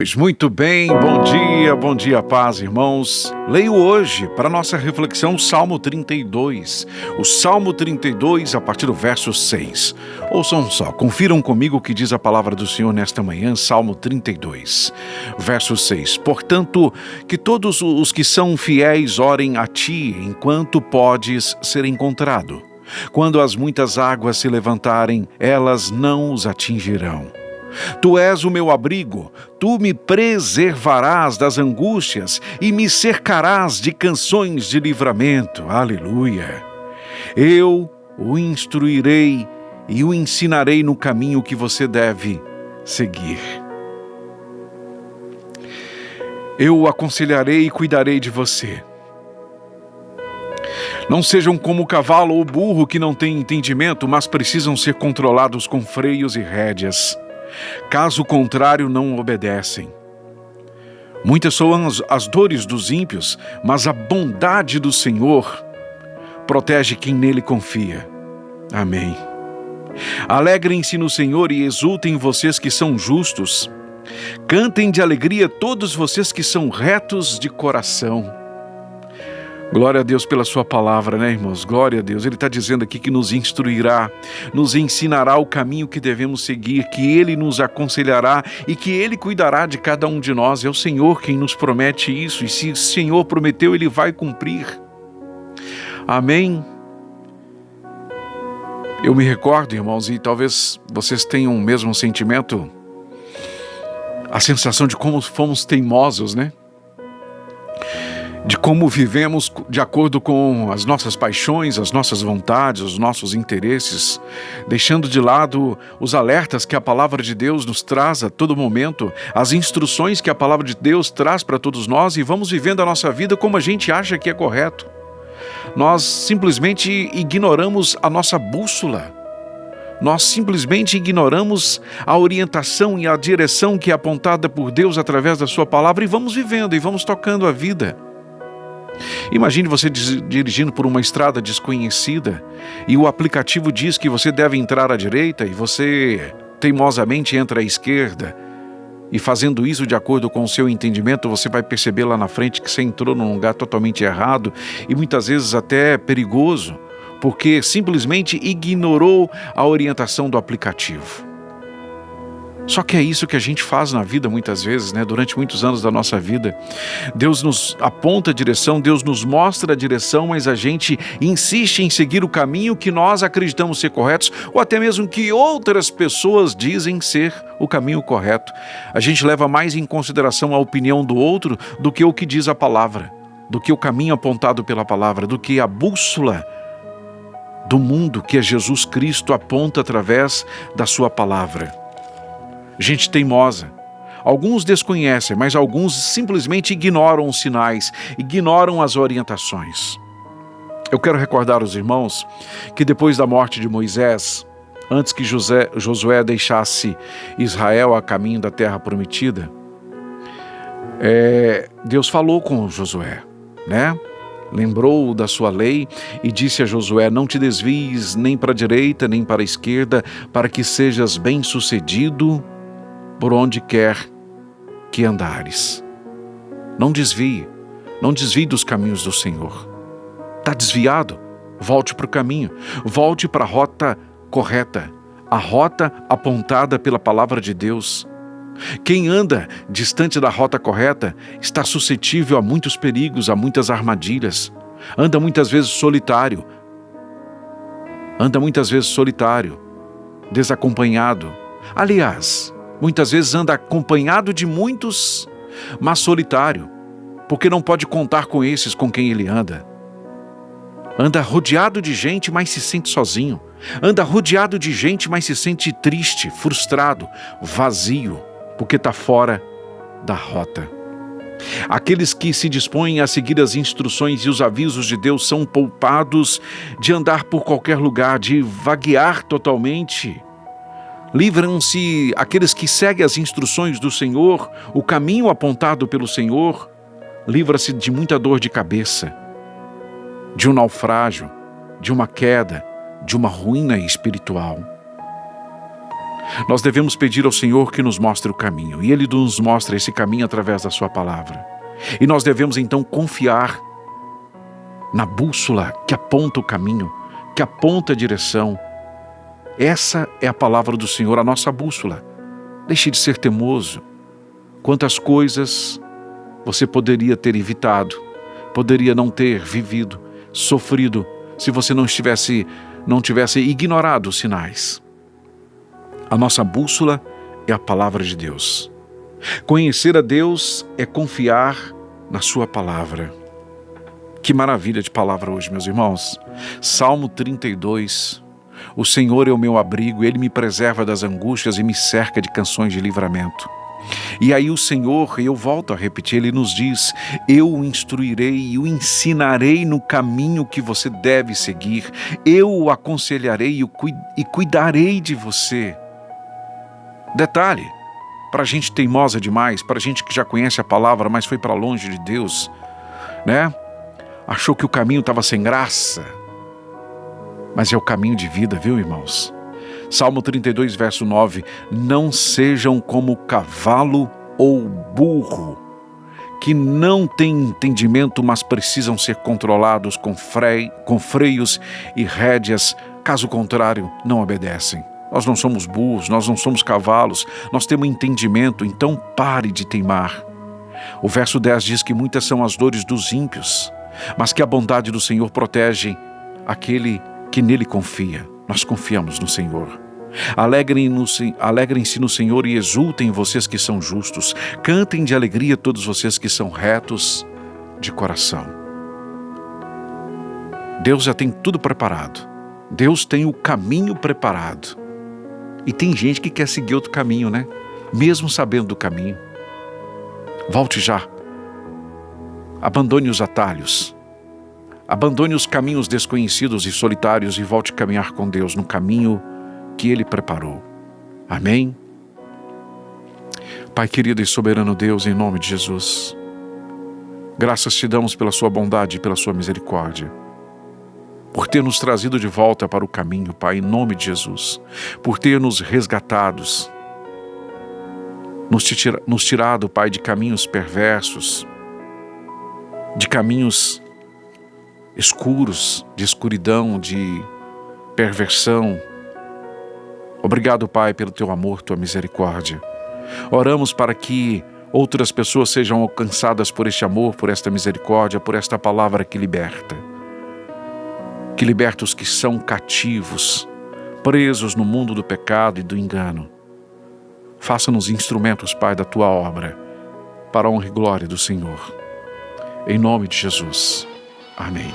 Pois muito bem, bom dia, paz, irmãos. Leio hoje, para nossa reflexão, o Salmo 32. O Salmo 32, a partir do verso 6. Ouçam só, confiram comigo o que diz a palavra do Senhor nesta manhã, Salmo 32, verso 6. Portanto, que todos os que são fiéis orem a ti, enquanto podes ser encontrado. Quando as muitas águas se levantarem, elas não os atingirão. Tu és o meu abrigo, tu me preservarás das angústias e me cercarás de canções de livramento. Aleluia! Eu o instruirei e o ensinarei no caminho que você deve seguir. Eu o aconselharei e cuidarei de você. Não sejam como o cavalo ou o burro que não têm entendimento, mas precisam ser controlados com freios e rédeas. Caso contrário, não obedecem. Muitas são as dores dos ímpios, mas a bondade do Senhor protege quem nele confia. Amém. Alegrem-se no Senhor e exultem vocês que são justos. Cantem de alegria todos vocês que são retos de coração. Glória a Deus pela sua palavra, né, irmãos? Glória a Deus. Ele está dizendo aqui que nos instruirá, nos ensinará o caminho que devemos seguir, que Ele nos aconselhará e que Ele cuidará de cada um de nós. É o Senhor quem nos promete isso, e se o Senhor prometeu, Ele vai cumprir. Amém? Eu me recordo, irmãos, e talvez vocês tenham o mesmo sentimento, a sensação de como fomos teimosos, né? De como vivemos de acordo com as nossas paixões, as nossas vontades, os nossos interesses, deixando de lado os alertas que a palavra de Deus nos traz a todo momento, as instruções que a palavra de Deus traz para todos nós, e vamos vivendo a nossa vida como a gente acha que é correto. Nós simplesmente ignoramos a nossa bússola. Nós simplesmente ignoramos a orientação e a direção que é apontada por Deus através da sua palavra, e vamos vivendo e vamos tocando a vida. Imagine você dirigindo por uma estrada desconhecida e o aplicativo diz que você deve entrar à direita e você teimosamente entra à esquerda, e fazendo isso de acordo com o seu entendimento, você vai perceber lá na frente que você entrou num lugar totalmente errado e muitas vezes até perigoso, porque simplesmente ignorou a orientação do aplicativo. Só que é isso que a gente faz na vida muitas vezes, né? Durante muitos anos da nossa vida. Deus nos aponta a direção, Deus nos mostra a direção, mas a gente insiste em seguir o caminho que nós acreditamos ser corretos, ou até mesmo que outras pessoas dizem ser o caminho correto. A gente leva mais em consideração a opinião do outro do que o que diz a palavra, do que o caminho apontado pela palavra, do que a bússola do mundo que é Jesus Cristo aponta através da sua palavra. Gente teimosa. Alguns desconhecem, mas alguns simplesmente ignoram os sinais, ignoram as orientações. Eu quero recordar os irmãos que depois da morte de Moisés, antes que Josué deixasse Israel a caminho da terra prometida, Deus falou com Josué, né? Lembrou da sua lei e disse a Josué: não te desvies nem para a direita nem para a esquerda, para que sejas bem-sucedido por onde quer que andares. Não desvie dos caminhos do Senhor. Está desviado? Volte para o caminho, volte para a rota correta, a rota apontada pela palavra de Deus. Quem anda distante da rota correta está suscetível a muitos perigos, a muitas armadilhas. Anda muitas vezes solitário, desacompanhado. Aliás, muitas vezes anda acompanhado de muitos, mas solitário, porque não pode contar com esses com quem ele anda. Anda rodeado de gente, mas se sente sozinho. Anda rodeado de gente, mas se sente triste, frustrado, vazio, porque está fora da rota. Aqueles que se dispõem a seguir as instruções e os avisos de Deus são poupados de andar por qualquer lugar, de vaguear totalmente. Livram-se aqueles que seguem as instruções do Senhor, o caminho apontado pelo Senhor, livra-se de muita dor de cabeça, de um naufrágio, de uma queda, de uma ruína espiritual. Nós devemos pedir ao Senhor que nos mostre o caminho, e Ele nos mostra esse caminho através da sua palavra. E nós devemos então confiar na bússola que aponta o caminho, que aponta a direção. Essa é a palavra do Senhor, a nossa bússola. Deixe de ser teimoso. Quantas coisas você poderia ter evitado, poderia não ter vivido, sofrido, se você não tivesse ignorado os sinais. A nossa bússola é a palavra de Deus. Conhecer a Deus é confiar na sua palavra. Que maravilha de palavra hoje, meus irmãos. Salmo 32. O Senhor é o meu abrigo, Ele me preserva das angústias e me cerca de canções de livramento. E aí o Senhor, eu volto a repetir, Ele nos diz: eu o instruirei e o ensinarei no caminho que você deve seguir. Eu o aconselharei e cuidarei de você. Detalhe, para gente teimosa demais, para gente que já conhece a palavra, mas foi para longe de Deus, né? Achou que o caminho estava sem graça. Mas é o caminho de vida, viu, irmãos? Salmo 32, verso 9. Não sejam como cavalo ou burro, que não têm entendimento, mas precisam ser controlados com freios e rédeas. Caso contrário, não obedecem. Nós não somos burros, nós não somos cavalos, nós temos entendimento, então pare de teimar. O verso 10 diz que muitas são as dores dos ímpios, mas que a bondade do Senhor protege aquele que nele confia. Nós confiamos no Senhor. Alegrem-se no Senhor e exultem vocês que são justos. Cantem de alegria todos vocês que são retos de coração. Deus já tem tudo preparado. Deus tem o caminho preparado. E tem gente que quer seguir outro caminho, né? Mesmo sabendo do caminho. Volte já. Abandone os atalhos. Abandone os caminhos desconhecidos e solitários e volte a caminhar com Deus no caminho que Ele preparou. Amém? Pai querido e soberano Deus, em nome de Jesus, graças te damos pela sua bondade e pela sua misericórdia, por ter nos trazido de volta para o caminho, Pai, em nome de Jesus, por ter nos resgatados, nos tirado, Pai, de caminhos perversos, de caminhos escuros, de escuridão, de perversão. Obrigado, Pai, pelo teu amor, tua misericórdia. Oramos para que outras pessoas sejam alcançadas por este amor, por esta misericórdia, por esta palavra que liberta. Que liberta os que são cativos, presos no mundo do pecado e do engano. Faça-nos instrumentos, Pai, da tua obra, para a honra e glória do Senhor. Em nome de Jesus. Amém.